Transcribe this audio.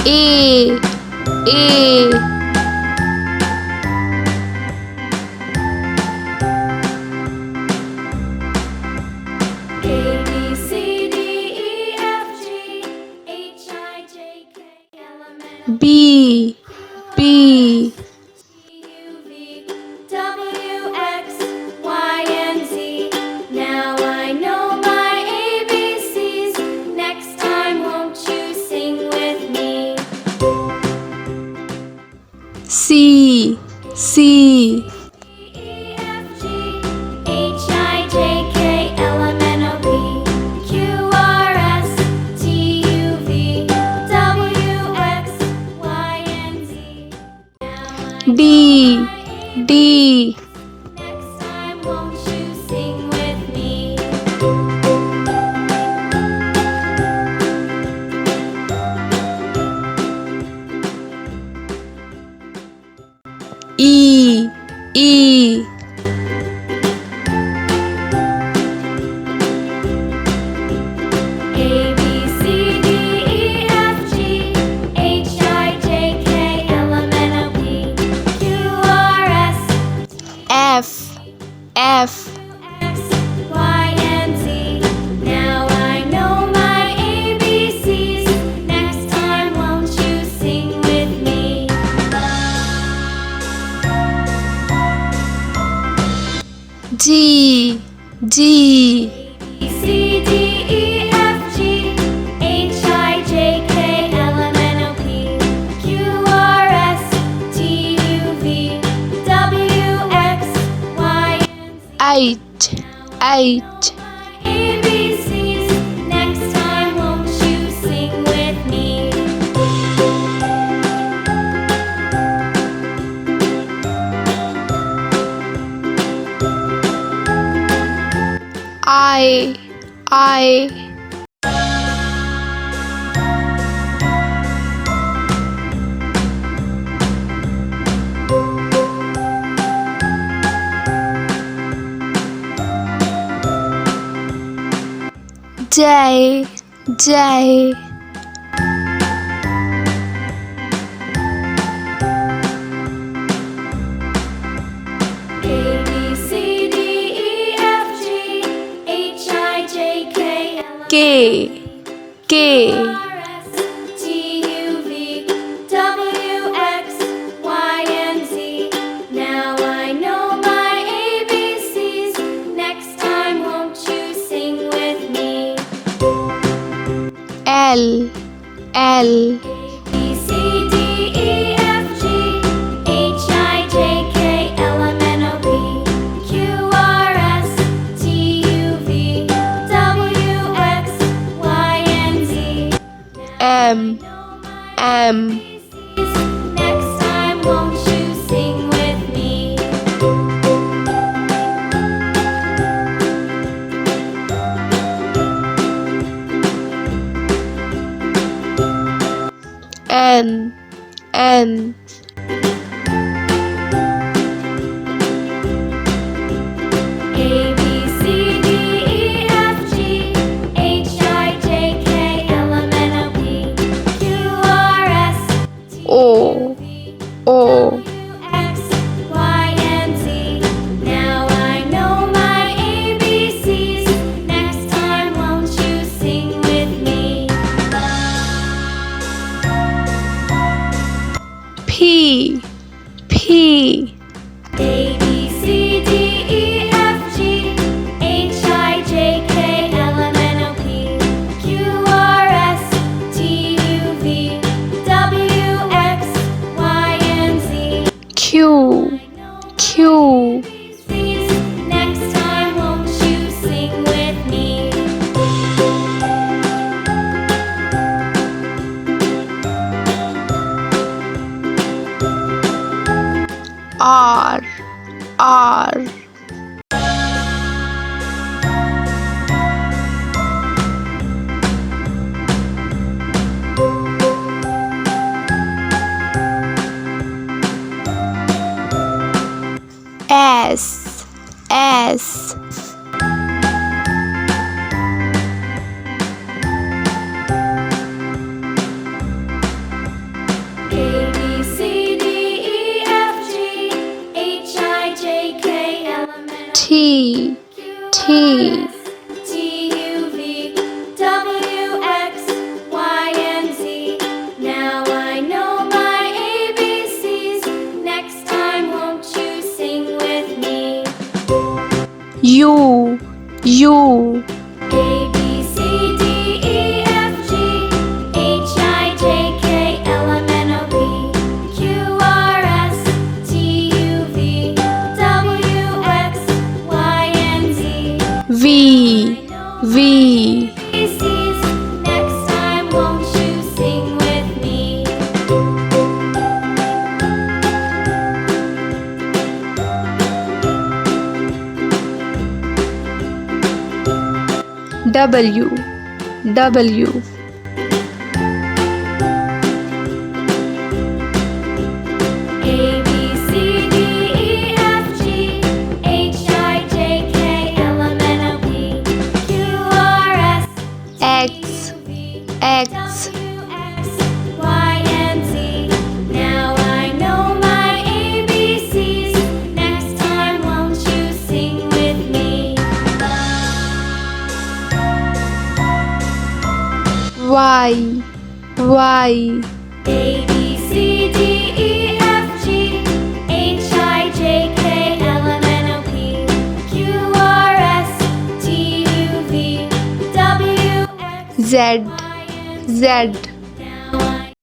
A B, C, D, E, F, G, H, I, J, K, L, M, N, O, B P, U, V, W, X, Y, and Z. Now I know my ABCs. Next time, won't you sing with me? C E, F, G, H, I, J, K, L, M, N, O, P, Q, R, S, T, U, V, W, X, Y, and Z. Now I D know my D Next time, won't you sing with me? E A, B, C, D, E, F, G, H, I, J, K, L, M, N, O, P, Q, R, S, F X, Y, and Z. Now I know my ABCs. Next time, won't you sing with me? G A, B, C, D, E, F, G, H, I, J, K, L, M, N, O, P, Q, R, S, T, U, V, W, X, Y, and Z. H My ABCs. Next time, won't you sing with me? I J A, B, C, D, E, F, G, H, I, J, K, L, M, K R, S, T, U, V, W, X, Y, and Z. Now I know my ABCs. Next time, won't you sing with me? L A, B, C, D, E, F, G, H, I, J, K, L, M, N, O, P, Q, R, S, T, U, V, W, X, Y, and Z. M Next time, won't you sing with me? N A, B, C, D, E, F, G, H, I, J, K, L, M, N, O, P, Q, R, S, T, O W, X, Y, and Z. Now I know my ABCs. Next time, won't you sing with me? P A, B, C, D, E, F, G, H, I, J, K, L, M, N, O, P, Q, R, S, T, U, V, W, X, Y, and Z. Q Next time, won't you sing with me? R S. T, T, T-U-V, W, X, Y, and Z. Now I know my ABCs. Next time, won't you sing with me? U, U, A, B, C, D, E, F, G, H, I, J, K, L, M, N, O, P, Q, R, S, T, U, V, W, X, Y, and Z. V, V, ABCs. Next time, won't you sing with me? W, W, A, B, C, D, E, F, G, H, I, J, K, L, M, N, O, P, Q, R, S, X, T, U, V, X, W, X, Y, and Z. Now I know my ABCs. Next time, won't you sing with me? Y, Y, A, B, C, D, E, F, G, H, I, J, K, L, M, N, O, P, Q, R, S, T, U, V, W, X, Z, Y, and Z. Z,